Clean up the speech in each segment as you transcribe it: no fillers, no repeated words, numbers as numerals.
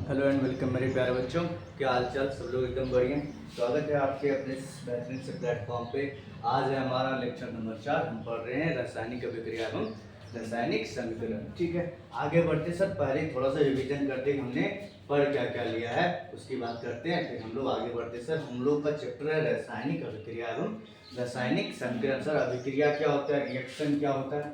Hello and welcome मेरे प्यारे बच्चों। क्या हाल चाल, सब लोग एकदम बढ़िया। स्वागत है आपके अपने इस बेहतरीन से प्लेटफॉर्म पे। आज है हमारा लेक्चर नंबर 4। हम पढ़ रहे हैं रासायनिक अभिक्रिया एवं रासायनिक समीकरण। ठीक है, आगे बढ़ते सर पहले थोड़ा सा रिवीजन करते हैं हमने पढ़ क्या क्या लिया है, उसकी बात करते हैं, फिर हम लोग आगे बढ़ते। सर हम लोग का चैप्टर है रासायनिक अभिक्रिया एवं रासायनिक समीकरण। सर अभिक्रिया क्या होता है, रिएक्शन क्या होता है।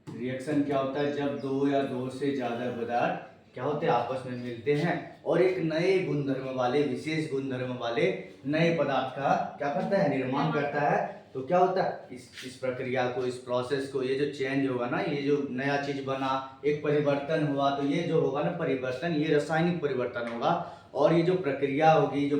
रिएक्शन क्या होता है, जब दो या दो से ज्यादा पदार्थ क्या होते हैं आपस में मिलते हैं और एक नए गुणधर्म वाले, विशेष गुणधर्म वाले नए पदार्थ का क्या करता है, निर्माण करता है। तो क्या होता है, इस प्रक्रिया को, इस प्रोसेस को, ये जो चेंज होगा ना, ये जो नया चीज बना, एक परिवर्तन हुआ, तो ये जो होगा ना परिवर्तन, ये रासायनिक परिवर्तन होगा। और ये जो प्रक्रिया होगी, जो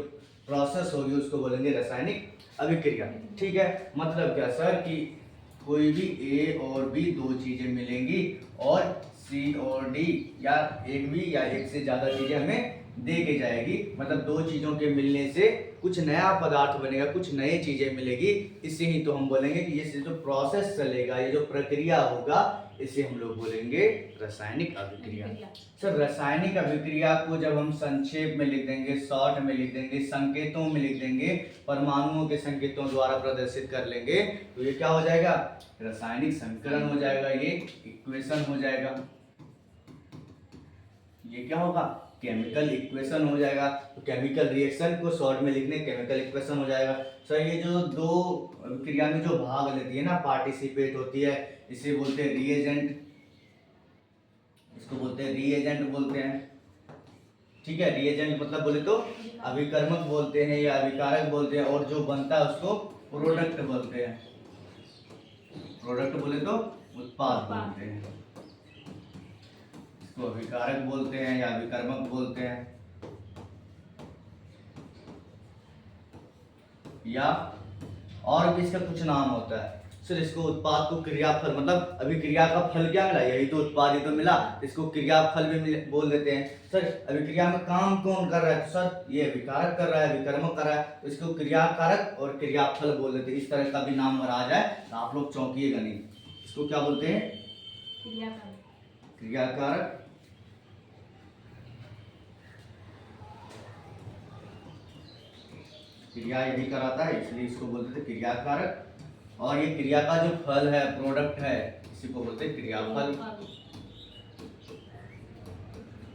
प्रोसेस होगी, उसको बोलेंगे रासायनिक अभिक्रिया। ठीक है, मतलब क्या सर कि कोई भी ए और बी दो चीजें मिलेंगी और सी और डी या एक भी या एक से ज्यादा चीजें हमें दे के जाएगी। मतलब दो चीजों के मिलने से कुछ नया पदार्थ बनेगा, कुछ नई चीजें मिलेगी। इससे ही तो हम बोलेंगे कि ये जो प्रोसेस चलेगा, ये जो प्रक्रिया होगा, इसे हम लोग बोलेंगे रासायनिक अभिक्रिया। सर रासायनिक अभिक्रिया को जब हम संक्षेप में लिख देंगे, शॉर्ट में लिख देंगे, संकेतों में लिख देंगे, परमाणुओं के संकेतों द्वारा प्रदर्शित कर लेंगे, तो ये क्या हो जाएगा, रासायनिक समीकरण हो जाएगा, ये इक्वेशन हो जाएगा। ये क्या होगा, केमिकल इक्वेशन हो जाएगा। तो केमिकल रिएक्शन को शॉर्ट में लिखने केमिकल इक्वेशन हो जाएगा। सर ये जो दो क्रिया में जो भाग लेती है ना, पार्टिसिपेट होती है, इसे बोलते हैं रिएजेंट, इसको बोलते हैं रिएजेंट बोलते हैं। ठीक है, रिएजेंट मतलब बोले तो अभिकर्मक बोलते हैं या अभिकारक बोलते हैं, और जो बनता है उसको प्रोडक्ट बोलते हैं। प्रोडक्ट बोले तो उत्पाद बोलते हैं, इसको अभिकारक बोलते हैं या अभिकर्मक बोलते हैं, या और भी इसका कुछ नाम होता है। सर इसको उत्पाद को क्रियाफल, मतलब अभिक्रिया का फल क्या मिला, यही तो उत्पाद ही तो मिला, इसको क्रियाफल भी बोल देते हैं। सर अभिक्रिया में काम कौन कर रहा है, तो सर ये अभिकारक कर रहा है, अभिकर्मक कर रहा है, तो इसको क्रियाकारक और क्रियाफल बोल देते हैं। इस तरह का भी नाम आ जाए तो आप लोग चौंकिएगा नहीं। इसको क्या बोलते हैं, क्रियाकारक, क्रिया यही कराता है, इसलिए इसको बोलते थे क्रियाकारक। और ये क्रिया का जो फल है, प्रोडक्ट है, इसी को बोलते हैं क्रियाफल।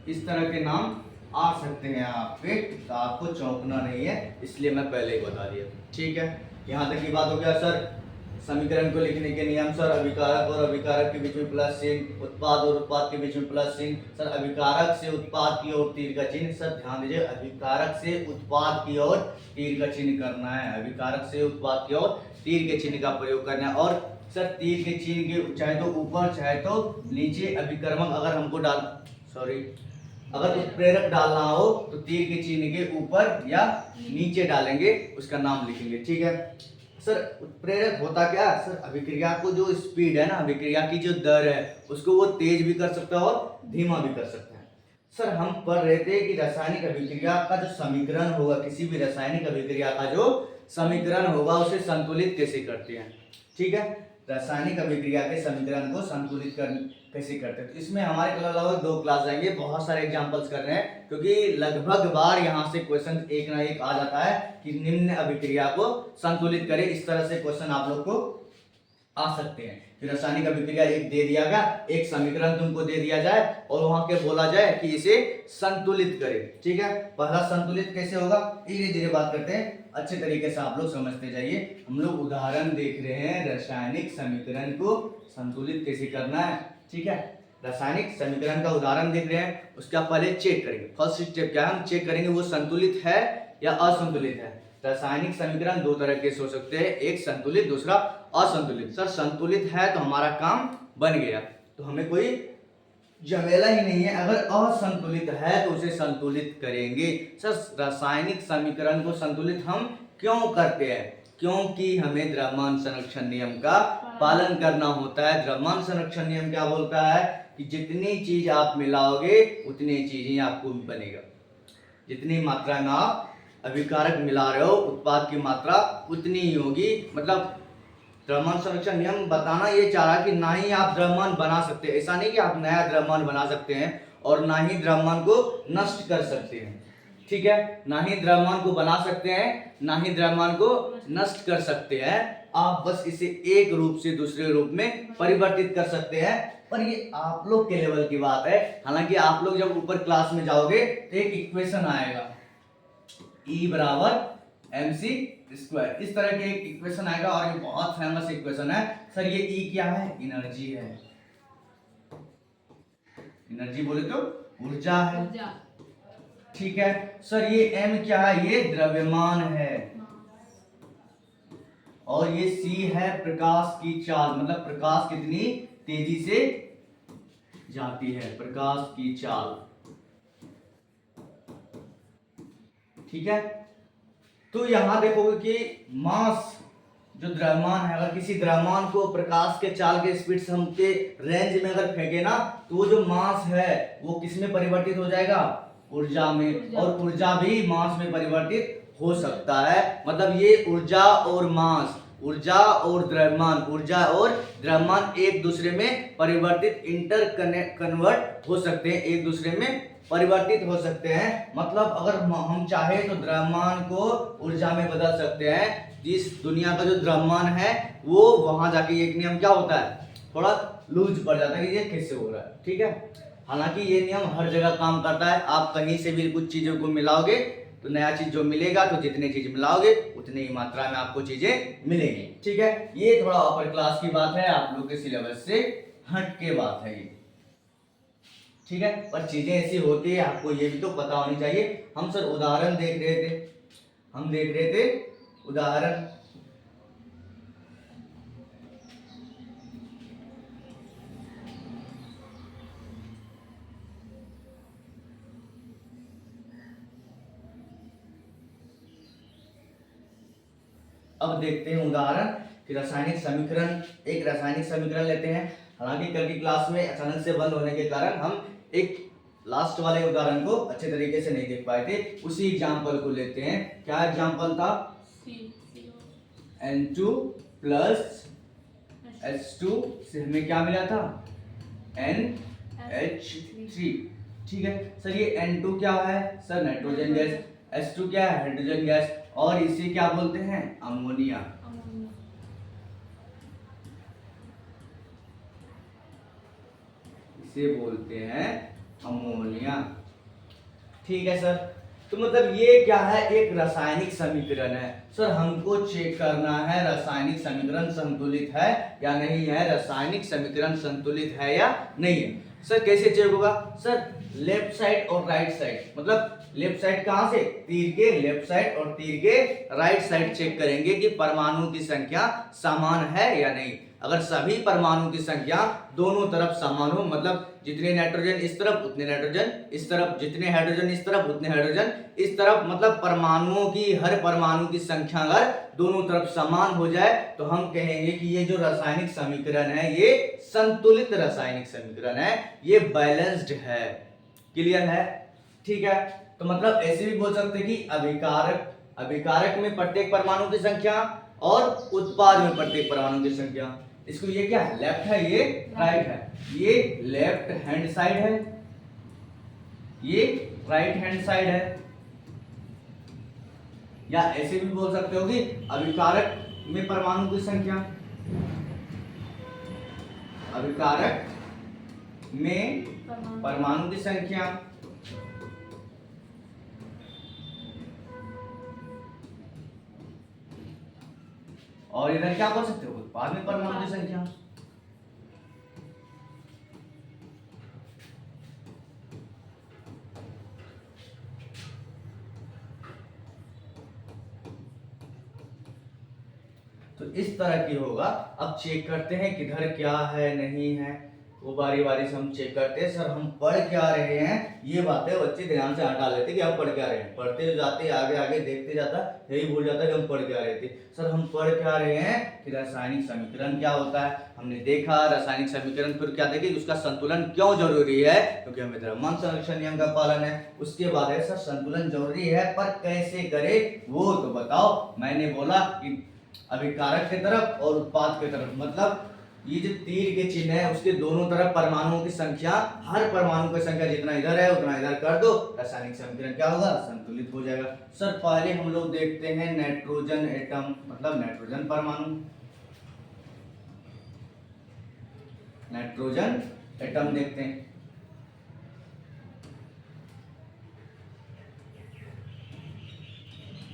इस तरह के नाम आ सकते हैं आपके, तो आपको चौंकना नहीं है, इसलिए मैं पहले ही बता दिया। ठीक है, यहाँ तक की बात हो गया। सर समीकरण को लिखने के नियम, सर अभिकारक और अभिकारक के बीच में प्लस चिन्ह, उत्पाद और उत्पाद के बीच में प्लस चिन्ह। सर अभिकारक से उत्पाद की ओर तीर का चिन्ह। सर ध्यान दीजिए, अभिकारक से उत्पाद की ओर तीर का चिन्ह करना है, अभिकारक से उत्पाद की ओर तीर के चिन्ह का प्रयोग करना है। और सर तीर के चिन्ह के चाहे तो ऊपर चाहे तो नीचे अभिकर्मक अगर हमको अगर उत्प्रेरक डालना हो तो तीर के चिन्ह के ऊपर या नीचे डालेंगे, उसका नाम लिखेंगे। ठीक है सर, उत्प्रेरक होता क्या, सर अभिक्रिया को जो स्पीड है ना, अभिक्रिया की जो दर है, उसको वो तेज भी कर सकता है और धीमा भी कर सकता है। सर हम पढ़ रहे थे कि रासायनिक अभिक्रिया का जो समीकरण होगा, किसी भी रासायनिक अभिक्रिया का जो समीकरण होगा, उसे संतुलित कैसे करते हैं। ठीक है, रासायनिक अभिक्रिया के समीकरण को संतुलित कैसे करते हैं। तो इसमें हमारे लगभग 2 क्लास जाएंगे, बहुत सारे एग्जांपल्स कर रहे हैं, क्योंकि लगभग बार यहाँ से क्वेश्चन एक ना एक आ जाता है कि निम्न अभिक्रिया को संतुलित करें। इस तरह से क्वेश्चन आप लोग को आ सकते हैं। फिर रासायनिक अभिक्रिया एक दे दिया गया, एक समीकरण तुमको दे दिया जाए और वहां के बोला जाए कि इसे संतुलित करें। ठीक है, पहला संतुलित कैसे होगा, धीरे धीरे बात करते हैं, अच्छे तरीके से आप लोग समझते जाइए। हम लोग उदाहरण देख रहे हैं, रासायनिक समीकरण को संतुलित कैसे करना है। ठीक है, रासायनिक समीकरण का उदाहरण देख रहे हैं, उसका पहले चेक करेंगे। फर्स्ट स्टेप क्या है, हम चेक करेंगे वो संतुलित है या असंतुलित है। रासायनिक समीकरण 2 तरह के हो सकते हैं, एक संतुलित, दूसरा असंतुलित। सर संतुलित है तो हमारा काम बन गया, तो हमें कोई झमेला ही नहीं है। अगर असंतुलित है तो उसे संतुलित करेंगे। सर रासायनिक समीकरण को संतुलित हम क्यों करते हैं, क्योंकि हमें द्रव्यमान संरक्षण नियम का पालन करना होता है। द्रव्यमान संरक्षण नियम क्या बोलता है कि जितनी चीज आप मिलाओगे उतनी चीज ही आपको बनेगा। जितनी मात्रा में आप अभिकारक मिला रहे हो, उत्पाद की मात्रा उतनी ही होगी। मतलब द्रव्यमान संरक्षण नियम बताना ये चाह रहा कि ना ही आप द्रव्यमान बना सकते हैं, ऐसा नहीं कि आप नया द्रव्यमान बना सकते हैं और ना ही द्रव्यमान को नष्ट कर सकते हैं। ठीक है, ना ही द्रव्यमान को बना सकते हैं, ना ही द्रव्यमान को नष्ट कर सकते हैं। आप बस इसे एक रूप से दूसरे रूप में परिवर्तित कर सकते हैं। पर ये आप लोग के लेवल की बात है। हालांकि आप लोग जब ऊपर क्लास में जाओगे तो एक इक्वेशन आएगा, E बराबर mc स्क्वायर, इस तरह के एक इक्वेशन आएगा और ये बहुत फेमस इक्वेशन है। सर ये E क्या है? एनर्जी है। एनर्जी बोले तो ऊर्जा है। ठीक है सर, ये M क्या है? ये द्रव्यमान है। और ये C है प्रकाश की चाल, मतलब प्रकाश कितनी तेजी से जाती है, प्रकाश की चाल। ठीक है, तो यहां देखोगे कि मास जो द्रव्यमान है, अगर किसी द्रव्यमान को प्रकाश के चाल के स्पीड से हम के रेंज में अगर फेंके ना, तो वो जो मास है वो किस में परिवर्तित हो जाएगा? ऊर्जा में। और ऊर्जा भी मास में परिवर्तित हो सकता है। मतलब ये ऊर्जा और मास, ऊर्जा और द्रव्यमान, ऊर्जा और द्रव्यमान एक दूसरे में परिवर्तित कन्वर्ट हो सकते हैं, एक दूसरे में परिवर्तित हो सकते हैं। मतलब अगर हम चाहे तो द्रव्यमान को ऊर्जा में बदल सकते हैं। जिस दुनिया का जो द्रव्यमान है वो वहां जाके एक नियम क्या होता है, थोड़ा लूज पड़ जाता है कि ये कैसे हो रहा है। ठीक है, हालांकि ये नियम हर जगह काम करता है। आप कहीं से भी कुछ चीजों को मिलाओगे तो नया चीज जो मिलेगा, तो जितने चीज मिलाओगे उतनी ही मात्रा में आपको चीजें मिलेंगी। ठीक है, ये थोड़ा अपर क्लास की बात है, आप लोग के सिलेबस से हट के बात है ये। ठीक है, पर चीजें ऐसी होती है, आपको ये भी तो पता होनी चाहिए। हम सर उदाहरण देख रहे थे, उदाहरण। अब देखते हैं उदाहरण कि रासायनिक समीकरण, एक रासायनिक समीकरण लेते हैं। हालांकि कल की क्लास में अचानक से बंद होने के कारण हम एक लास्ट वाले उदाहरण को अच्छे तरीके से नहीं देख पाए थे। उसी एग्जांपल को लेते हैं। क्या एग्जांपल था? N2 प्लस H2 से हमें क्या मिला था? NH3। ठीक है सर, ये N2 क्या है? Sir nitrogen gas. H2 क्या है? Hydrogen gas. और इसे क्या बोलते हैं? अमोनिया। इसे बोलते हैं अमोनिया। ठीक है सर, तो मतलब ये क्या है? एक रासायनिक समीकरण है। सर हमको चेक करना है रासायनिक समीकरण संतुलित है या नहीं है, रासायनिक समीकरण संतुलित है या नहीं है। सर कैसे चेक होगा? सर लेफ्ट साइड और राइट साइड, मतलब लेफ्ट साइड कहां से? तीर के लेफ्ट साइड और तीर के राइट साइड चेक करेंगे कि परमाणु की संख्या समान है या नहीं। अगर सभी परमाणु की संख्या दोनों तरफ समान हो, मतलब जितने नाइट्रोजन इस तरफ उतने नाइट्रोजन इस तरफ, जितने हाइड्रोजन इस तरफ उतने हाइड्रोजन इस तरफ, मतलब परमाणुओं की, हर परमाणु की संख्या अगर दोनों तरफ समान हो जाए तो हम कहेंगे कि ये जो रासायनिक समीकरण है ये संतुलित रासायनिक समीकरण है, ये बैलेंस्ड है। क्लियर है? ठीक है, तो मतलब ऐसे भी बोल सकते हैं कि अभिकारक में प्रत्येक परमाणु की संख्या और उत्पाद में प्रत्येक परमाणु की संख्या। इसको ये क्या है? लेफ्ट है, ये राइट है। ये लेफ्ट हैंड साइड है, ये राइट हैंड साइड है। या ऐसे भी बोल सकते हो कि अभिकारक में परमाणु की संख्या, अभिकारक में परमाणु की संख्या और इधर क्या बोल सकते हो? उत्पाद में परमाणु की संख्या। तो इस तरह की होगा। अब चेक करते हैं किधर क्या है नहीं है, वो बारी बारी से हम चेक करते हैं। सर हम पढ़ क्या रहे हैं, ये बातें बच्चे ध्यान से हटा लेते कि हम पढ़ क्या रहे हैं। पढ़ते जाते आगे आगे देखते जाता, यही भूल जाता कि हम पढ़ क्या रहे थे। सर हम पढ़ क्या रहे हैं कि रासायनिक समीकरण क्या होता है, हमने देखा रासायनिक समीकरण, फिर क्या देखे उसका संतुलन क्यों जरूरी है, क्योंकि हमें द्रव्यमान संरक्षण नियम का पालन है। उसके बाद है सर संतुलन जरूरी है पर कैसे करे वो तो बताओ। मैंने बोला कि अभिकारक की तरफ और उत्पाद की तरफ, मतलब ये जो तीर के चिन्ह है उसके दोनों तरफ परमाणुओं की संख्या, हर परमाणु की संख्या जितना इधर है उतना इधर कर दो, रासायनिक समीकरण क्या होगा, संतुलित हो जाएगा। सर पहले हम लोग देखते हैं नाइट्रोजन एटम, मतलब नाइट्रोजन परमाणु। नाइट्रोजन एटम देखते हैं।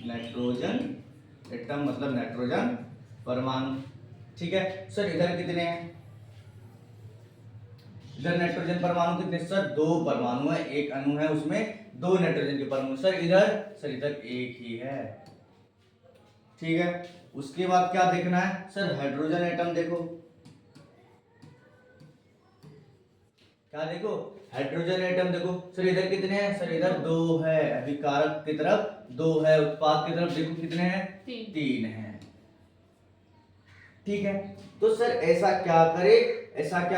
नाइट्रोजन एटम मतलब नाइट्रोजन परमाणु। ठीक है सर, इधर कितने हैं? इधर नाइट्रोजन परमाणु कितने सर? 2 परमाणु है, एक अणु है उसमें 2 नाइट्रोजन के परमाणु। सर इधर एक ही है। ठीक है, उसके बाद क्या देखना है सर? हाइड्रोजन एटम देखो। क्या देखो? हाइड्रोजन एटम देखो। सर इधर कितने हैं? सर इधर 2 है, अभिकारक की तरफ 2 है, उत्पाद की तरफ देखो कितने हैं? 3 है। ठीक है, तो सर ऐसा क्या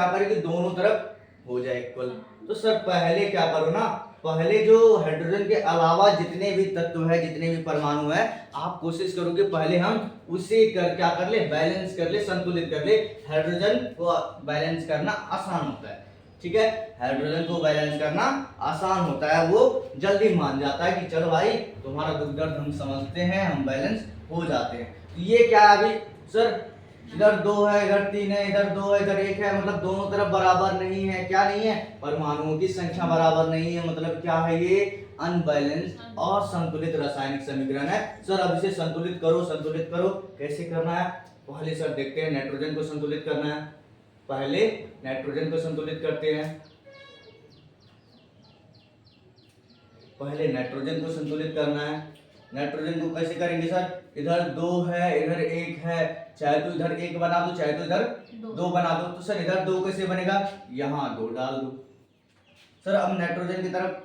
करे कि दोनों तरफ हो जाए इक्वल। तो सर पहले क्या करो ना, पहले जो हाइड्रोजन के अलावा जितने भी तत्व है, जितने भी परमाणु है, आप कोशिश करो कि पहले हम उसे क्या कर ले, बैलेंस कर ले, संतुलित कर ले। हाइड्रोजन को बैलेंस करना आसान होता है। ठीक है, हाइड्रोजन को बैलेंस करना आसान होता है, वो जल्दी मान जाता है कि चलो भाई तुम्हारा दुख दर्द हम समझते हैं, हम बैलेंस हो जाते हैं। तो ये क्या है अभी सर? इधर 2 है, इधर 3 है, इधर 2 है, इधर 1 है, मतलब दोनों तरफ बराबर नहीं है। क्या नहीं है? परमाणुओं की संख्या बराबर नहीं है। मतलब क्या है ये? अनबैलेंस्ड और संतुलित रासायनिक समीकरण है। सर अब इसे संतुलित करो। कैसे करना है? पहले सर देखते हैं नाइट्रोजन को संतुलित करना है। पहले नाइट्रोजन को संतुलित करते हैं। पहले नाइट्रोजन को संतुलित करना है। नाइट्रोजन को कैसे करेंगे सर? इधर 2 है, इधर 1 है, चाहे तो इधर 1 बना दो, चाहे तो इधर 2 बना दो। तो सर इधर 2 कैसे बनेगा? यहाँ 2 डाल दो। सर अब नाइट्रोजन की तरफ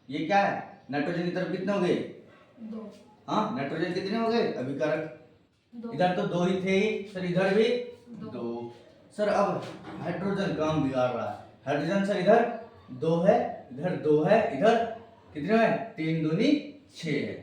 ये क्या है? नाइट्रोजन की तरफ कितने हो गए? 2। हाँ, नाइट्रोजन कितने हो गए? अभिकारक इधर तो 2 ही थे ही। सर इधर भी 2। सर अब हाइड्रोजन काम बिगाड़ रहा है। हाइड्रोजन सर इधर 2 है, इधर 2 है, इधर कितने है? 3 दूनी 6 है।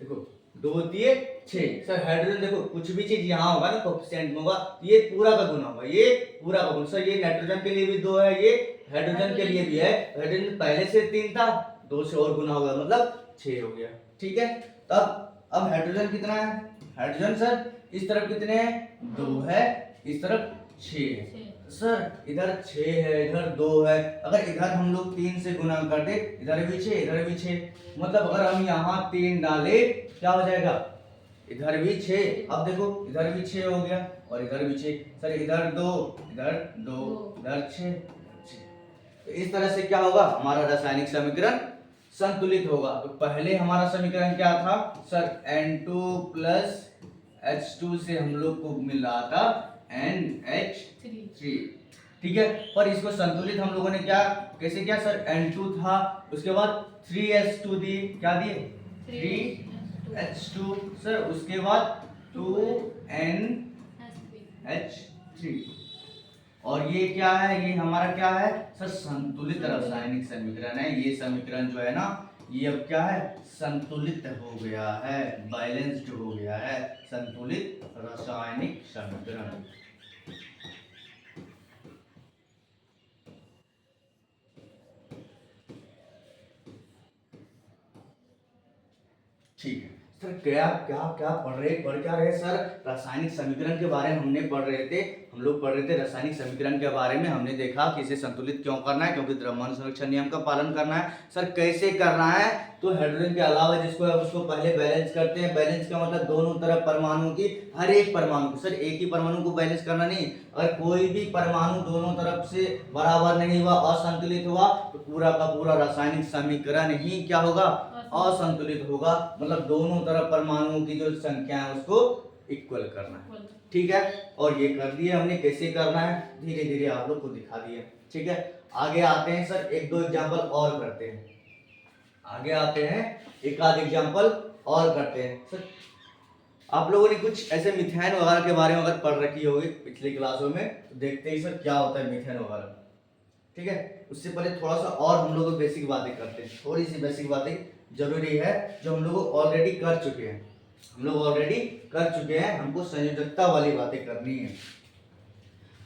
देखो 2 दिए 6। सर हाइड्रोजन देखो, कुछ भी चीज यहाँ होगा ना कोएफिशिएंट में होगा, ये पूरा का गुना होगा, ये पूरा का गुना। सर ये नाइट्रोजन के लिए भी 2 है, ये हाइड्रोजन के लिए भी है। हाइड्रोजन पहले से 3 था, 2 से और गुना होगा, मतलब 6 हो गया। ठीक है, तब अब हाइड्रोजन कितना है? हाइड्रोजन सर इस तरफ कितने हैं? 2 है, इस तरफ 6 है। सर इधर 6 है, इधर 2 है। अगर इधर हम लोग 3 से गुना कर दे, इधर भी 6, इधर भी 6, मतलब अगर हम यहाँ 3 डाले क्या हो जाएगा? इधर भी 6। अब देखो इधर भी 6 हो गया और इधर भी 6। सर इधर 2, इधर 2, इधर 6। तो इस तरह से क्या होगा? हमारा रासायनिक समीकरण संतुलित होगा। तो पहले हमारा समीकरण क्या था सर? N2 प्लस H2 से हम लोग को मिल रहा था NH3। ठीक है, पर इसको संतुलित हम लोगों ने क्या कैसे किया सर? N2 था, उसके बाद 3H2 दिए, क्या दिए? 3H2। सर उसके बाद 2NH3। और ये क्या है? ये हमारा क्या है सर? संतुलित रासायनिक समीकरण है। ये समीकरण जो है ना, ये अब क्या है? संतुलित हो गया है, बैलेंस्ड हो गया है, संतुलित रासायनिक समीकरण। ठीक है सर, क्या क्या क्या पढ़ क्या रहे सर? रासायनिक समीकरण के बारे में हमने पढ़ रहे थे। हम लोग पढ़ रहे थे रासायनिक समीकरण के बारे में। हमने देखा कि इसे संतुलित क्यों करना है, क्योंकि द्रव्यमान संरक्षण नियम का पालन करना है। सर कैसे करना है? तो हाइड्रोजन के अलावा जिसको है उसको पहले बैलेंस करते हैं। बैलेंस का मतलब दोनों तरफ परमाणु की, हर एक परमाणु सर एक ही परमाणु को बैलेंस करना नहीं। अगर कोई भी परमाणु दोनों तरफ से बराबर नहीं हुआ, असंतुलित हुआ, तो पूरा का पूरा रासायनिक समीकरण ही क्या होगा? असंतुलित होगा। मतलब दोनों तरफ परमाणुओं की जो संख्या है उसको इक्वल करना है। ठीक है, और ये कर दिए हमने। कैसे करना है धीरे धीरे आप लोग को दिखा दिया। ठीक है, आगे आते हैं सर, एक दो एग्जांपल और करते हैं। आगे आते हैं, एक आध एग्जांपल और करते हैं। सर आप लोगों ने कुछ ऐसे मिथेन वगैरह के बारे में अगर पढ़ रखी होगी पिछली क्लासों में, तो देखते ही सर क्या होता है मिथेन वगैरह। ठीक है, उससे पहले थोड़ा सा और हम लोग बेसिक बातें करते हैं। थोड़ी सी बेसिक बातें जरूरी है जो हम लोग ऑलरेडी कर चुके हैं। हमको संयोजकता वाली बातें करनी है।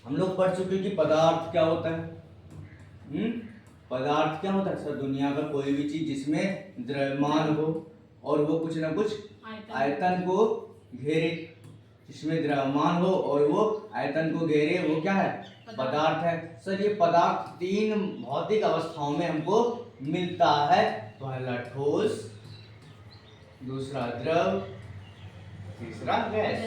हम लोग पढ़ चुके कि पदार्थ क्या होता है। पदार्थ क्या होता है सर? दुनिया का कोई भी चीज जिसमें द्रव्यमान हो और वो कुछ ना कुछ आयतन को घेरे, जिसमें द्रव्यमान हो और वो आयतन को घेरे, वो क्या है? पदार्थ है। सर ये पदार्थ तीन भौतिक अवस्थाओं में हमको मिलता है। पहला ठोस, दूसरा द्रव, तीसरा gas.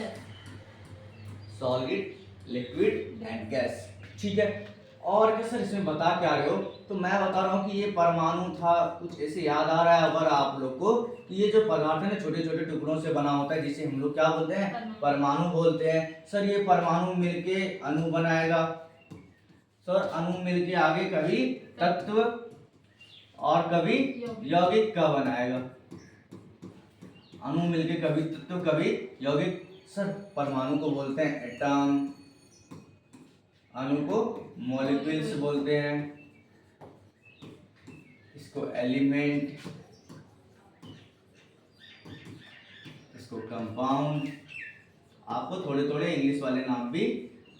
Solid, liquid and gas. ठीक है। और क्या सर इसमें बता क्या रहे हो? तो मैं बता रहा हूँ कि ये परमाणु था, कुछ ऐसे याद आ रहा है अगर आप लोग को कि ये जो पदार्थ है ना छोटे छोटे टुकड़ों से बना होता है, जिसे हम लोग क्या बोलते हैं? परमाणु बोलते हैं। सर ये परमाणु मिलके अणु बनाएगा। सर अणु मिलके आगे कभी तत्व और कभी यौगिक का बनाएगा। अणु मिलके कभी तत्व कभी यौगिक। सर परमाणु को बोलते हैं एटम, अणु को मॉलिक्यूल्स बोलते हैं, इसको एलिमेंट, इसको कंपाउंड। आपको थोड़े थोड़े इंग्लिश वाले नाम भी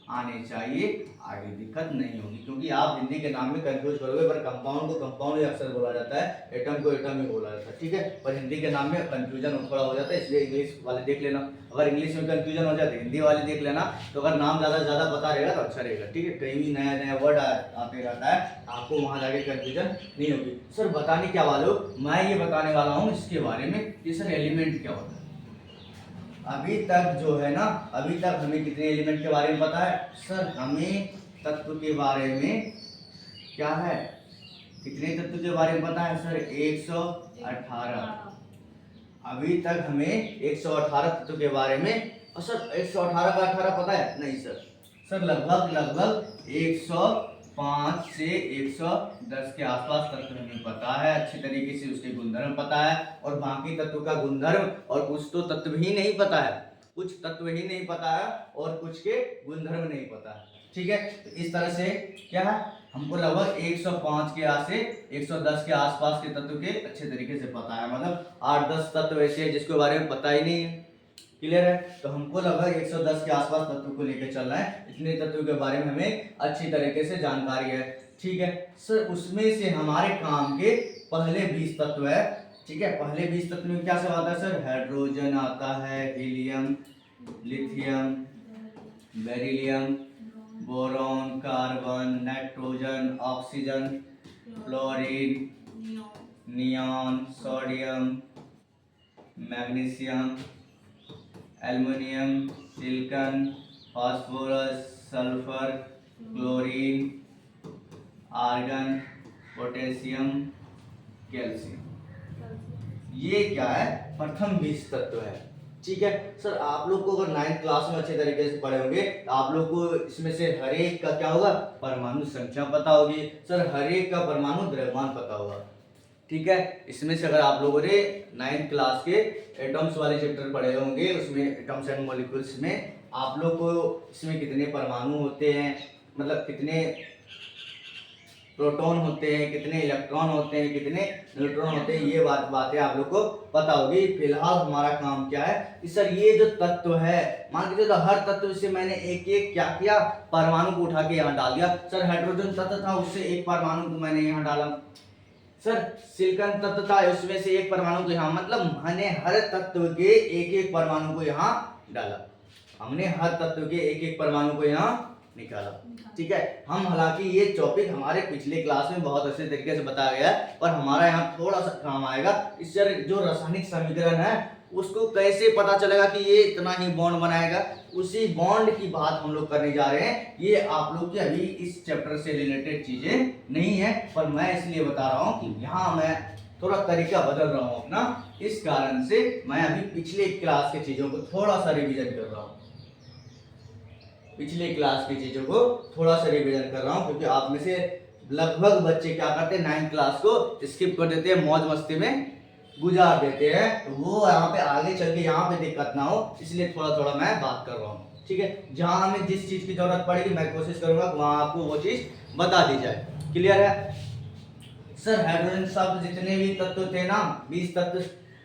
आने चाहिए, आगे दिक्कत नहीं होगी, क्योंकि आप हिंदी के नाम में कंफ्यूज करोगे। पर कंपाउंड को कंपाउंड ही अक्सर बोला जाता है, एटम को एटम ही बोला जाता है। ठीक है। पर हिंदी के नाम में कंफ्यूजन थोड़ा हो जाता है, इसलिए इंग्लिश वाले देख लेना। अगर इंग्लिश में कंफ्यूजन हो जाए तो हिंदी वाले देख लेना। तो अगर नाम ज़्यादा ज़्यादा पता रहेगा तो अच्छा रहेगा। ठीक है। कहीं भी नया नया वर्ड आते रहता है, आपको वहाँ जाके कंफ्यूजन नहीं होगी। सर बताने क्या वाले हो? मैं ये बताने वाला हूँ इसके बारे में कि सर एलिमेंट क्या होता है। अभी तक जो है ना, अभी तक हमें कितने एलिमेंट के बारे में पता है? सर हमें तत्व के बारे में क्या है, कितने तत्व के बारे में पता है सर? 118। अभी तक हमें 118 तत्व के बारे में। और सर 118 का 18 पता है? नहीं सर। सर लगभग 105 से 110 के आसपास तत्व हमें पता है अच्छी तरीके से, उसके गुणधर्म पता है। और बाकी तत्व का गुणधर्म और कुछ तो तत्व ही नहीं पता है, कुछ तत्व ही नहीं पता है और कुछ के गुणधर्म नहीं पता है। ठीक है। तो इस तरह से क्या है, हमको लगभग 105 के आस से 110 के आसपास के तत्व के अच्छे तरीके से पता है। मतलब 8-10 तत्व ऐसे हैं जिसके बारे में पता ही नहीं है। क्लियर है? तो हमको लगभग 110 के आसपास तत्व को लेकर चलना है। इतने तत्वों के बारे में हमें अच्छी तरीके से जानकारी है। ठीक है। सर उसमें से हमारे काम के पहले 20 तत्व है। ठीक है। पहले 20 तत्व में क्या सब आता है सर? हाइड्रोजन आता है, helium, lithium, beryllium, boron, carbon, nitrogen, oxygen, fluorine, neon, sodium, magnesium, aluminium, silicon, phosphorus, sulphur, chlorine, argon, potassium, calcium. ये क्या है? प्रथम 20 तत्व है। ठीक है। सर आप लोग को अगर 9th क्लास में अच्छे तरीके से पढ़े होंगे तो आप लोग को इसमें से हर एक का क्या होगा? परमाणु संख्या पता होगी। सर हर एक का परमाणु द्रव्यमान पता होगा। ठीक है। इसमें से अगर आप लोगों ने 9th क्लास के एटम्स वाले चैप्टर पढ़े होंगे, उसमें एटम्स एंड मॉलिक्यूल्स में आप लोग को इसमें कितने परमाणु होते हैं, मतलब कितने प्रोटॉन होते हैं, कितने इलेक्ट्रॉन होते हैं, कितने न्यूट्रॉन होते हैं, ये बातें आप लोग को पता होगी। फिलहाल हमारा काम क्या है कि सर ये जो तत्व है, मान लीजिए तो हर तत्व से मैंने एक एक क्या किया? परमाणु को उठा के यहाँ डाल दिया। सर हाइड्रोजन तत्व था, उससे एक परमाणु को मैंने यहाँ डाला। सर सिलिकॉन तत्व था, उसमें से एक परमाणु को यहाँ, मतलब मैंने हर तत्व के एक एक परमाणु को यहाँ डाला। हमने हर तत्व के एक एक परमाणु को यहाँ निकाला। ठीक है। हम हालांकि ये टॉपिक हमारे पिछले क्लास में बहुत अच्छे तरीके से बताया गया है, पर हमारा यहाँ थोड़ा सा काम आएगा। इससे जो रासायनिक समीकरण है उसको कैसे पता चलेगा कि ये इतना ही बॉन्ड बनाएगा, उसी बॉन्ड की बात हम लोग करने जा रहे हैं। ये आप लोग की अभी इस चैप्टर से रिलेटेड चीजें नहीं है, पर मैं इसलिए बता रहा हूँ कि यहाँ मैं थोड़ा तरीका बदल रहा हूँ अपना, इस कारण से मैं अभी पिछले क्लास की चीजों को थोड़ा सा रिवीजन कर रहा हूँ। पिछले क्लास की चीजों को थोड़ा सा रिवीजन कर रहा हूँ, क्योंकि आप में से लगभग बच्चे क्या करते हैं, 9th क्लास को स्किप कर देते हैं, मौज मस्ती में गुजार देते हैं। तो वो यहाँ पे आगे चल के यहाँ पे दिक्कत ना हो, इसलिए थोड़ा थोड़ा मैं बात कर रहा हूँ। ठीक है। जहाँ हमें जिस चीज की जरूरत पड़ेगी मैं कोशिश करूंगा वहाँ आपको वो चीज बता दी जाए। क्लियर है? सर हाइड्रोजन शब्द जितने भी तत्व थे ना, 20 तत्व,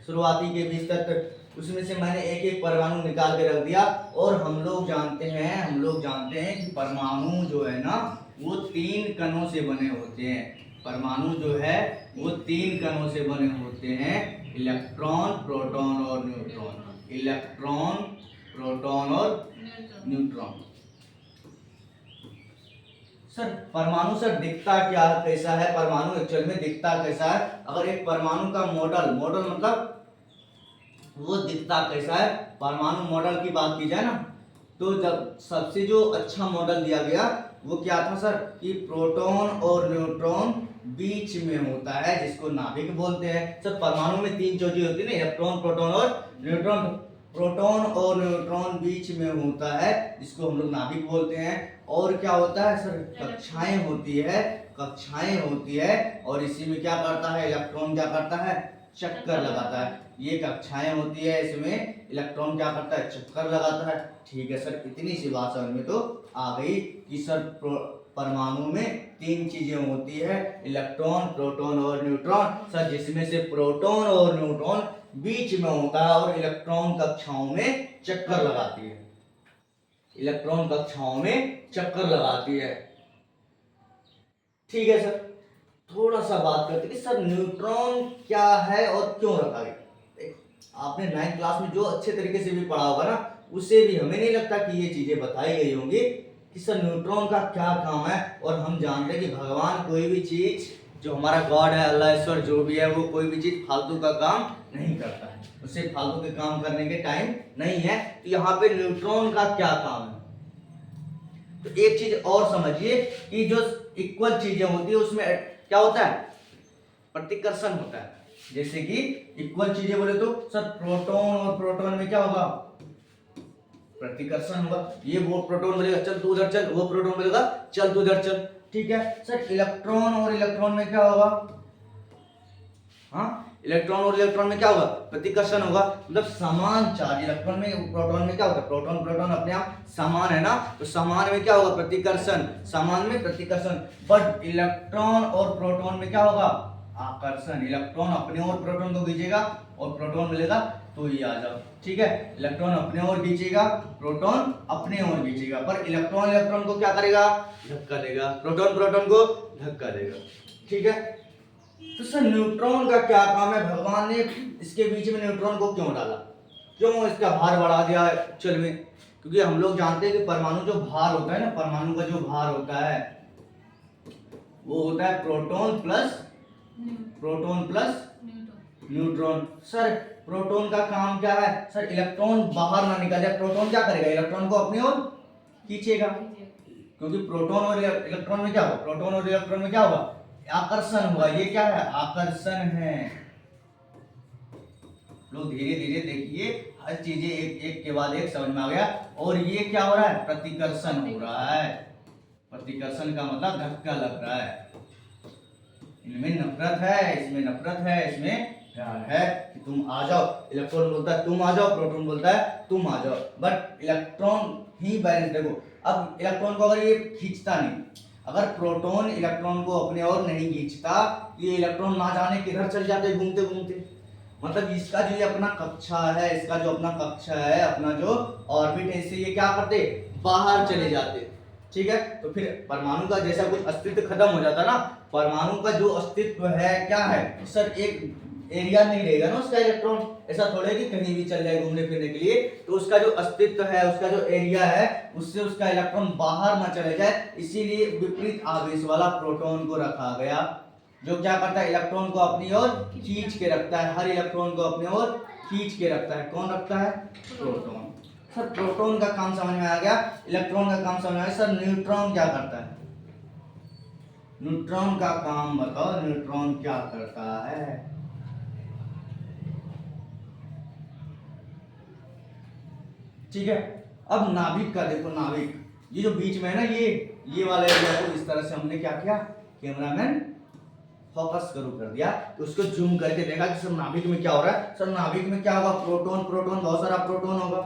शुरुआती के 20 तत्व, उसमें से मैंने एक एक परमाणु निकाल के रख दिया। और हम लोग जानते हैं कि परमाणु जो है ना वो 3 कणों से बने होते हैं। परमाणु जो है वो 3 कणों से बने होते हैं, इलेक्ट्रॉन, प्रोटॉन और न्यूट्रॉन। इलेक्ट्रॉन, प्रोटॉन और न्यूट्रॉन। सर परमाणु सर दिखता क्या कैसा है? परमाणु एक्चुअल में दिखता कैसा है? अगर एक परमाणु का मॉडल मतलब वो दिखता कैसा है, परमाणु मॉडल की बात की जाए ना, तो जब सबसे जो अच्छा मॉडल दिया गया वो क्या था सर, कि प्रोटॉन और न्यूट्रॉन बीच में होता है, जिसको नाभिक बोलते हैं। सर परमाणु में 3 चीजें होती है ना, इलेक्ट्रॉन, प्रोटॉन और न्यूट्रॉन। प्रोटॉन और न्यूट्रॉन बीच में होता है, जिसको हम लोग नाभिक बोलते हैं। और क्या होता है सर, कक्षाएं होती है। और इसी में क्या करता है, इलेक्ट्रॉन क्या करता है, चक्कर लगाता है। ये कक्षाएं होती है, इसमें इलेक्ट्रॉन क्या करता है, चक्कर लगाता है। ठीक है सर, इतनी सी बात समझ में तो आ गई कि सर परमाणु में 3 चीजें होती है, इलेक्ट्रॉन, प्रोटॉन और न्यूट्रॉन। सर जिसमें से प्रोटॉन और न्यूट्रॉन बीच में होता है और इलेक्ट्रॉन कक्षाओं में चक्कर लगाती है। इलेक्ट्रॉन कक्षाओं में चक्कर लगाती है। ठीक है सर, थोड़ा सा बात करते हैं कि सर न्यूट्रॉन क्या है और क्यों रखा गया। आपने 9th क्लास में जो अच्छे तरीके से भी पढ़ा होगा ना, उससे भी हमें नहीं लगता कि ये चीजें बताई गई होंगी कि सर न्यूट्रॉन का क्या काम है। और हम जानते हैं कि भगवान कोई भी चीज, जो हमारा गॉड है, अल्लाह ईश्वर जो भी है, वो कोई भी चीज फालतू का काम नहीं करता है, उसे फालतू के काम करने के टाइम नहीं है। तो यहाँ पे न्यूट्रॉन का क्या काम है, तो एक चीज और समझिए कि जो इक्वल चीजें होती है उसमें क्या होता है, प्रतिकर्षण होता है। जैसे कि इक्वल चीजें बोले तो सर प्रोटॉन और प्रोटॉन में क्या होगा, प्रतिकर्षण होगा। ये वो प्रोटॉन बोलेगा चल तू उधर चल, वो प्रोटॉन बोलेगा चल तू उधर चल। ठीक है सर, इलेक्ट्रॉन और इलेक्ट्रॉन में क्या होगा, हाँ इलेक्ट्रॉन और इलेक्ट्रॉन में क्या होगा, प्रतिकर्षण होगा। मतलब समान चार्ज, इलेक्ट्रॉन में, प्रोटॉन में क्या होगा, प्रोटॉन प्रोटॉन अपने आप समान है ना, तो समान में क्या होगा, प्रतिकर्षण, समान में प्रतिकर्षण। बट इलेक्ट्रॉन और प्रोटॉन में क्या होगा, आकर्षण। इलेक्ट्रॉन अपने ओर प्रोटॉन को खींचेगा और प्रोटॉन मिलेगा तो ये आ जाओ। ठीक है, इलेक्ट्रॉन अपने ओर खींचेगा, प्रोटॉन अपने ओर खींचेगा, पर इलेक्ट्रॉन इलेक्ट्रॉन को क्या करेगा, धक्का देगा, प्रोटॉन प्रोटॉन को धक्का देगा। ठीक है, तो सर न्यूट्रॉन का क्या काम है, भगवान ने इसके बीच में न्यूट्रॉन को क्यों डाला, क्यों इसका भार बढ़ा दिया एक्चुअल में? क्योंकि हम लोग जानते हैं कि परमाणु जो भार होता है ना, परमाणु का जो भार होता है वो होता है proton plus neutron. Sir proton का काम क्या है, सर इलेक्ट्रॉन बाहर ना निकल जाए। प्रोटॉन क्या करेगा, इलेक्ट्रॉन को अपनी ओर खींचेगा, क्योंकि प्रोटॉन और इलेक्ट्रॉन में क्या होगा, प्रोटॉन और इलेक्ट्रॉन में क्या होगा, आकर्षण होगा। ये क्या है, आकर्षण है। लोग धीरे धीरे देखिए, हर चीजें एक एक के बाद एक समझ में आ गया। और ये क्या हो रहा है, प्रतिकर्षण हो रहा है। प्रतिकर्षण का मतलब धक्का लग रहा है। इनमें नफरत है, इसमें नफरत है, इसमें प्यार है कि तुम आ जाओ। इलेक्ट्रॉन बोलता है तुम आ जाओ, प्रोटॉन बोलता है तुम आ जाओ। बट इलेक्ट्रॉन ही बैलेंस, देखो अब इलेक्ट्रॉन को अगर ये खींचता नहीं, अगर प्रोटॉन इलेक्ट्रॉन को अपने ओर नहीं खींचता, ये इलेक्ट्रॉन ना जाने किधर चल जाते घूमते घूमते। मतलब इसका जो ये अपना कक्षा है, इसका जो अपना कक्षा है, अपना जो ऑर्बिट है, इससे ये क्या करते, बाहर चले जाते। ठीक है, तो फिर परमाणु का जैसा कुछ अस्तित्व खत्म हो जाता ना, परमाणु का जो अस्तित्व है क्या है सर, एक एरिया नहीं रहेगा ना उसका इलेक्ट्रॉन, ऐसा थोड़े कि कहीं भी चल जाए घूमने फिरने के लिए। तो उसका जो अस्तित्व है, उसका जो एरिया है, उससे उसका इलेक्ट्रॉन बाहर ना चले जाए, इसीलिए विपरीत आवेश वाला प्रोटॉन को रखा गया, जो क्या करता है, इलेक्ट्रॉन को अपनी ओर खींच के रखता है। हर इलेक्ट्रॉन को अपनी ओर खींच के रखता है। कौन रखता है, प्रोटॉन। सर प्रोटॉन का काम समझ में आ गया, इलेक्ट्रॉन का काम समझ में आ गया। सर न्यूट्रॉन क्या करता है, न्यूट्रॉन का काम बताओ, न्यूट्रॉन क्या करता है? ठीक है, अब नाभिक का देखो, नाभिक ये जो बीच में है ना, ये वाला एरिया को इस तरह से हमने क्या किया, कैमरामैन फोकस करो कर दिया, तो उसको जूम करके देखा कि सर नाभिक में क्या हो रहा है। सर नाभिक में क्या होगा, प्रोटॉन प्रोटॉन, बहुत सारा प्रोटॉन होगा।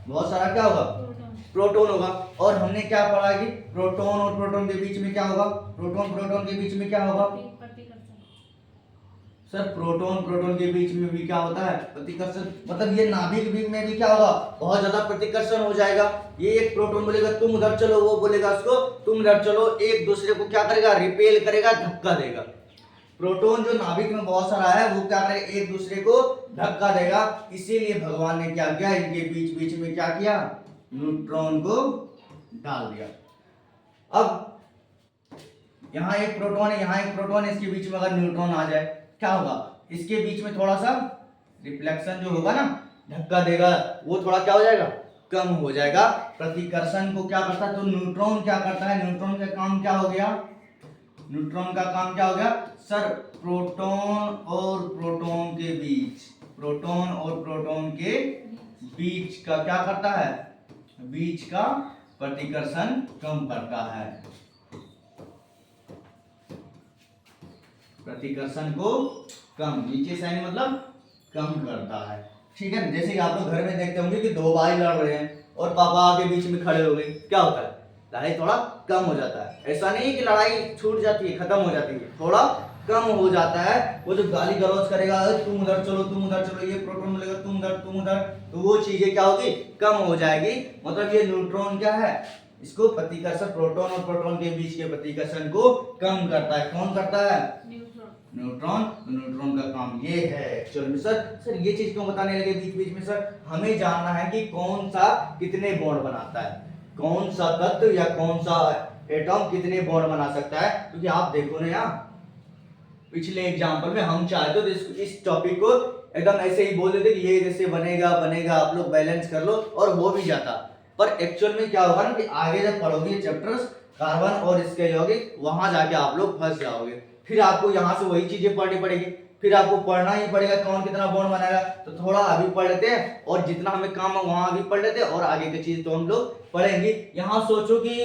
बहुत सारा क्या होगा, प्रोटॉन होगा। और हमने क्या पढ़ा कि प्रोटॉन और प्रोटॉन के बीच में क्या होगा, प्रोटॉन प्रोटॉन के बीच में क्या होगा, सर प्रोटॉन प्रोटॉन के बीच में भी क्या होता है, प्रतिकर्षण, मतलब ये नाभिक भी में भी क्या होगा, बहुत ज्यादा प्रतिकर्षण हो जाएगा। ये एक प्रोटॉन बोलेगा तुम उधर चलो, वो बोलेगा उसको तुम उधर चलो, एक दूसरे को क्या करेगा, रिपेल करेगा, धक्का देगा। प्रोटॉन जो नाभिक में बहुत सारा है वो क्या करेगा, एक दूसरे को धक्का देगा। इसीलिए भगवान ने क्या किया, इनके बीच बीच में क्या किया, न्यूट्रॉन को डाल दिया। अब यहाँ एक प्रोटॉन है, यहाँ एक प्रोटॉन है, इसके बीच में अगर न्यूट्रॉन आ जाए क्या होगा, इसके बीच में थोड़ा सा रिफ्लेक्शन जो होगा ना, धक्का देगा, वो थोड़ा क्या हो जाएगा, कम हो जाएगा। प्रतिकर्षण को क्या करता है, तो न्यूट्रॉन क्या करता है, न्यूट्रॉन का काम क्या हो गया, न्यूट्रॉन का काम क्या हो गया सर, प्रोटॉन और प्रोटॉन के बीच, प्रोटॉन और प्रोटॉन के बीच का क्या करता है, बीच का प्रतिकर्षण कम करता है, प्रतिकर्षण को कम, नीचे साइन मतलब कम करता है। ठीक है, जैसे कि आप लोग घर में देखते होंगे कि दो भाई लड़ रहे हैं और पापा आगे बीच में खड़े हो गए, क्या होता है, लड़ाई थोड़ा कम हो जाता है। ऐसा नहीं कि लड़ाई छूट जाती है, खत्म हो जाती है, थोड़ा कम हो जाता है। वो जो गाली गलौज करेगा, तुम उधर चलो तुम उधर चलो, ये प्रोटॉन बोलेगा तुम उधर, तो वो चीजें क्या होगी, कम हो जाएगी। मतलब ये न्यूट्रॉन क्या है, इसको प्रतिकर्षण, प्रोटॉन और प्रोटॉन के बीच के प्रतिकर्षण को कम करता है। कौन करता है, न्यूट्रॉन। न्यूट्रॉन का काम ये है एक्चुअल में। सर ये चीज क्यों बताने लगे बीच बीच में, सर हमें जानना है कि कौन सा कितने बॉन्ड बनाता है, कौन सा तत्व या कौन सा एटॉम कितने बॉन्ड बना सकता है। क्योंकि आप देखो ना यहाँ पिछले एग्जांपल में हम चाहे तो इस टॉपिक को एकदम ऐसे ही बोल देते कि ये जैसे बनेगा बनेगा, आप लोग बैलेंस कर लो, और हो भी जाता। पर एक्चुअल में क्या होगा ना कि आगे जब पढ़ोगे चैप्टर्स कार्बन और इसके यौगिक, वहां जाके आप लोग फंस जाओगे। फिर आपको यहाँ से वही चीजें पढ़नी पड़ेगी, फिर आपको पढ़ना ही पड़ेगा कौन कितना बॉन्ड बनाएगा। तो थोड़ा अभी पढ़ लेते हैं, और जितना हमें काम है वहां अभी पढ़ लेते हैं, और आगे की चीज तो हम लोग पढ़ेंगे। यहाँ सोचो कि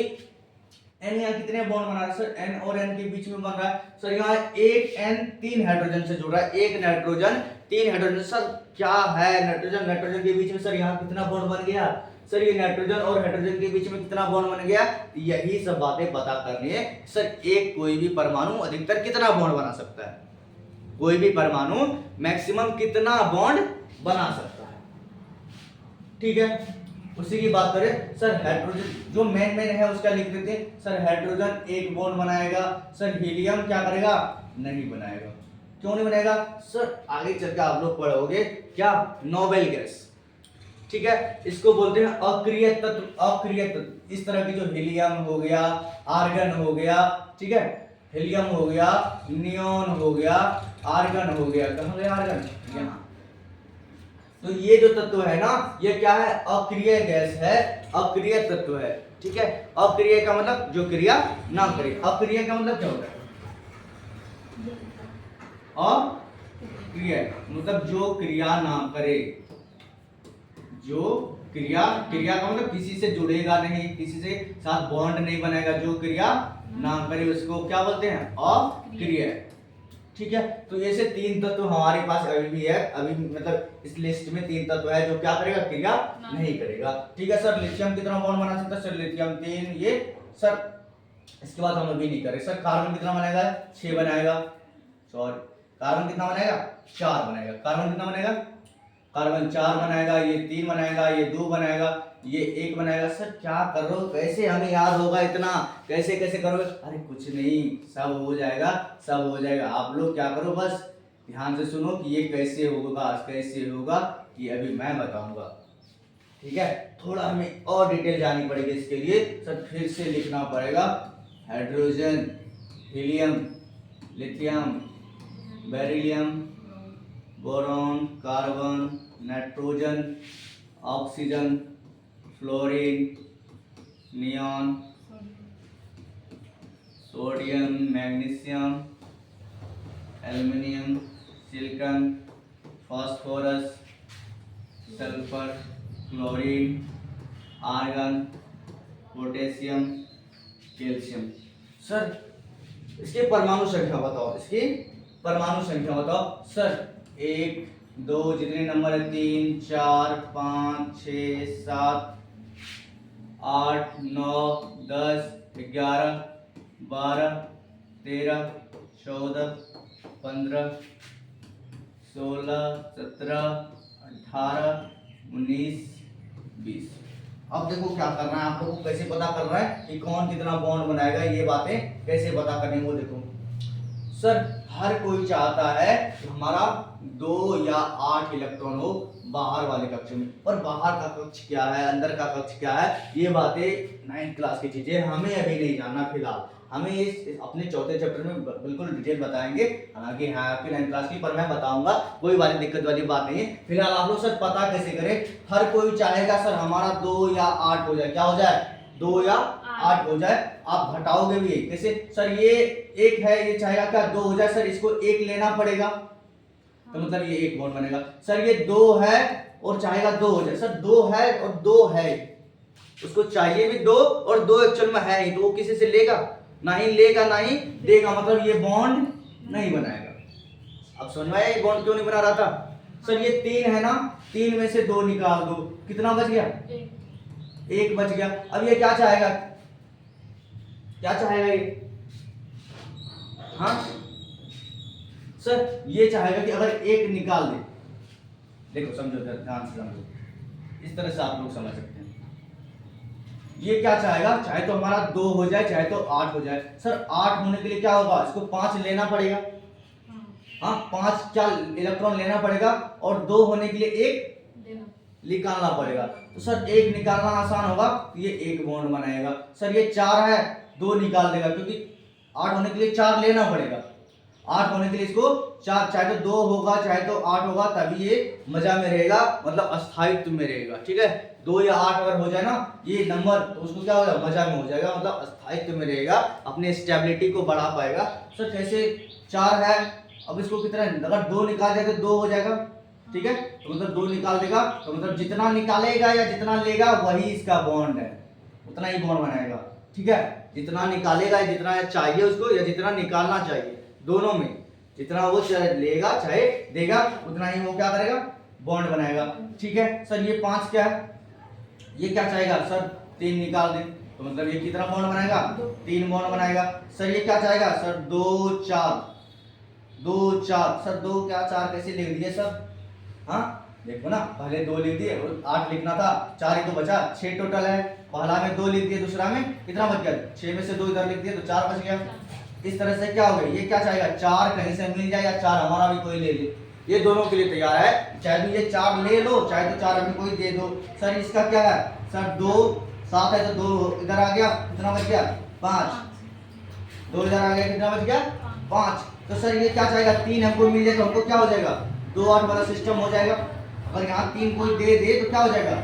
एन यहाँ कितने बॉन्ड बना रहा है सर, एन और एन के बीच में बन रहा है सर, यहाँ एक एन 3 हाइड्रोजन से जुड़ रहा है, एक नाइट्रोजन 3 हाइड्रोजन। सर क्या है नाइट्रोजन, नाइट्रोजन के बीच में सर यहाँ कितना बॉन्ड बन गया सर, ये नाइट्रोजन और हाइड्रोजन के बीच में कितना बॉन्ड बन गया। यही सब बातें पता करनी है सर। एक कोई भी परमाणु अधिकतर कितना बॉन्ड बना सकता है, कोई भी परमाणु मैक्सिमम कितना बॉन्ड बना सकता है। ठीक है, उसी की बात करें सर। हाइड्रोजन जो मेन है उसका लिख देते हैं सर, हाइड्रोजन एक बॉन्ड बनाएगा सर, हीलियम क्या करेगा, नहीं बनाएगा। क्यों नहीं बनाएगा सर, आगे चल के आप लोग पढ़ोगे क्या, नोबेल गैस। ठीक है, इसको बोलते हैं अक्रिय तत्व। अक्रिय तत्व इस तरह की जो हीलियम हो गया, आर्गन हो गया, ठीक है, हीलियम हो गया, नियोन हो गया, आर्गन हो गया, कहां गया आर्गन, यहाँ। तो ये जो तत्व है ना, ये क्या है, अक्रिय गैस है, अक्रिय तत्व है। ठीक है, अक्रिय का मतलब जो क्रिया ना करे, अक्रिय का मतलब क्या होता है, अक्रिय मतलब जो क्रिया ना करे, जो क्रिया, क्रिया का मतलब किसी से जुड़ेगा नहीं, किसी से साथ बॉन्ड नहीं बनाएगा, जो क्रिया ना करे उसको क्या बोलते हैं, अक्रिय। ठीक है, तो ऐसे 3 तत्व हमारे पास अभी भी है, अभी मतलब इस लिस्ट में 3 तत्व है जो क्या करेगा, क्रिया नहीं करेगा। ठीक है सर, लिथियम कितना बॉन्ड बना सकता है सर, लिथियम 3, ये सर इसके बाद हम अभी नहीं करें सर। कार्बन कितना बनाएगा, 6 बनाएगा, सॉरी कार्बन कितना बनाएगा, 4 बनाएगा। कार्बन कितना बनाएगा, कार्बन 4 बनाएगा, ये 3 बनाएगा, ये 2 बनाएगा, ये 1 बनाएगा। सर क्या कर रहे हो, कैसे हमें याद होगा इतना, कैसे कैसे करोगे, अरे कुछ नहीं, सब हो जाएगा, सब हो जाएगा। आप लोग क्या करो, बस ध्यान से सुनो कि ये कैसे होगा, कैसे होगा ये अभी मैं बताऊंगा। ठीक है, थोड़ा हमें और डिटेल जाननी पड़ेगी इसके लिए सर, फिर से लिखना पड़ेगा। Hydrogen, helium, lithium, beryllium, boron, carbon, nitrogen, oxygen, fluorine, neon, sodium, magnesium, aluminium, silicon, phosphorus, sulphur, chlorine, argon, potassium, calcium. Sir इसके परमाणु संख्या बताओ, इसकी परमाणु संख्या बताओ सर। 1 2 जितने नंबर है, 3 4 5 6 7 8 9 10 11 12 13 14 15 16, 17, 18, 19, 20। अब देखो क्या करना है, आप लोगों को कैसे पता कर रहा है कि कौन कितना बॉन्ड बनाएगा, ये बातें कैसे पता करनी है वो देखो। सर हर कोई चाहता है कि हमारा 2 या 8 इलेक्ट्रॉन हो बाहर वाले कक्ष में, और बाहर का कक्ष क्या है, अंदर का कक्ष क्या है, ये बातें 9th क्लास की चीजें हमें अभी नहीं जानना। फिलहाल हमें इस अपने चौथे चैप्टर में बिल्कुल डिटेल बताएंगे, हालांकि हाँ आपकी 9th क्लास की, पर मैं बताऊंगा, कोई वाली दिक्कत वाली बात नहीं है। फिलहाल आप लोग सर पता कैसे करें, हर कोई चाहेगा सर हमारा 2 या 8 हो जाए, क्या हो जाए, 2 या 8 हो जाए। आप घटाओगे भी कैसे सर, ये 1 है, ये चाहेगा क्या 2 हो जाए, सर इसको 1 लेना पड़ेगा, तो मतलब ये 1 बॉन्ड बनेगा। सर ये 2 है और चाहेगा 2 हो जाए, सर 2 है और 2 है, उसको चाहिए भी 2 और 2 एक्चुअल में है ही, तो वो किसी से लेगा नहीं, लेगा नहीं देगा, मतलब ये बॉन्ड नहीं बनाएगा। अब समझ में आया ये बॉन्ड क्यों नहीं बना रहा था। सर ये 3 है ना, 3 में से 2 निकाल दो, कितना बच गया, 1 बच गया। अब ये क्या चाहेगा, क्या चाहेगा ये, हाँ सर ये चाहेगा कि अगर 1 निकाल दे, देखो समझो ध्यान से समझो, इस तरह से आप लोग समझ सकते हैं। ये क्या चाहेगा, चाहे तो हमारा 2 हो जाए चाहे तो 8 हो जाए। सर 8 होने के लिए क्या होगा, इसको 5 लेना पड़ेगा, हाँ 5 क्या इलेक्ट्रॉन लेना पड़ेगा, और 2 होने के लिए 1 निकालना पड़ेगा। तो सर 1 निकालना आसान होगा, ये 1 बॉन्ड बनाएगा। सर ये 4 है, 2 निकाल देगा, क्योंकि 8 होने के लिए 4 लेना पड़ेगा, 8 होने के लिए इसको 4, चाहे तो 2 होगा चाहे तो 8 होगा, तभी ये मजा में रहेगा, मतलब अस्थायित्व में रहेगा। ठीक है, 2 या 8 अगर हो जाए ना ये नंबर, तो उसको क्या होगा, मजा में हो जाएगा, मतलब अस्थायित्व में रहेगा, अपने स्टेबिलिटी को बढ़ा पाएगा। सर कैसे 4 है, अब इसको कितना, अगर 2 निकाल जाए तो 2 हो जाएगा, ठीक है, तो मतलब 2 निकाल देगा, तो मतलब जितना निकालेगा या जितना लेगा वही इसका बॉन्ड है, उतना ही बॉन्ड बनाएगा। ठीक है, जितना निकालेगा, जितना चाहिए उसको, या जितना निकालना चाहिए, दोनों में जितना वो लेगा चाहे देगा, उतना ही वो क्या करेगा, बॉन्ड बनाएगा। ठीक है, सर ये 5 क्या है, ये क्या चाहेगा, सर 3 निकाल दे, तो मतलब ये कितना बॉन्ड बनाएगा, 3 बॉन्ड बनाएगा। सर ये क्या चाहेगा, सर 2 4, 2 4, सर 2 क्या 4 कैसे लिख दिए सर, हाँ देखो ना, पहले 2 लिख दिए, 8 लिखना था, 4 ही तो बचा, 6 टोटल है, पहला में 2 लिख दिए, दूसरा में कितना बच गया, 6 में से 2 इधर लिख दिए तो 4 बच गया। इस तरह से क्या हो गया, ये क्या चाहेगा, 4 कहीं से मिल जाए या 4 हमारा भी कोई ले ले, ये दोनों के लिए तैयार है, चाहे तो ये 4 ले लो चाहे तो 4 अभी कोई दे दो। सर इसका क्या है, सर 2 7 है तो 2 इधर आ गया, कितना बच गया 5, 2 इधर आ गया, कितना बच गया 5। तो सर ये क्या चाहेगा, 3 हमको मिल जाए तो हमको क्या हो जाएगा, 2 8 वाला सिस्टम हो जाएगा। अगर यहाँ 3 कोई दे दे तो क्या हो जाएगा,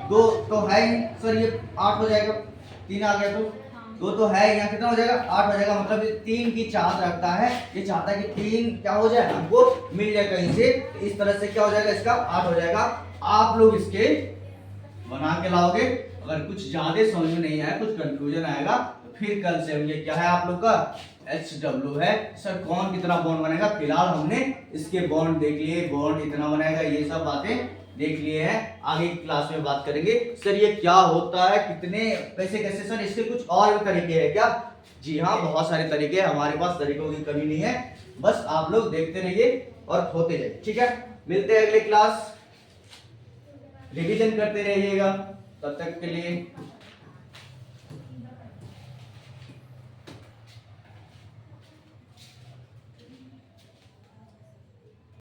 2 तो है ही, सर ये 8 हो जाएगा, 3 आ गया तो 2 तो है, यहाँ कितना हो जाएगा 8 हो जाएगा, मतलब ये 3 की चाहत रखता है, ये चाहता है कि 3 क्या हो जाए, हमको मिल जाए कहीं से, तो इस तरह से क्या हो जाएगा, इसका 8 हो जाएगा। आप लोग इसके बना के लाओगे, अगर कुछ ज्यादा समझ में नहीं आया, कुछ कंफ्यूजन आएगा तो फिर कल से ये क्या है आप लोग का HW है। सर कौन कितना बॉन्ड बनेगा, फिलहाल हमने इसके बॉन्ड देख लिए, बॉन्ड इतना बनाएगा, ये सब बातें देख लिए हैं, आगे की क्लास में बात करेंगे। सर ये क्या होता है, कितने कैसे कैसे, सर इसके कुछ और भी तरीके हैं क्या, जी हाँ बहुत सारे तरीके हैं, हमारे पास तरीकों की कमी नहीं है, बस आप लोग देखते रहिए और होते जाइए। ठीक है, मिलते हैं अगले क्लास, रिवीजन करते रहिएगा, तब तक के लिए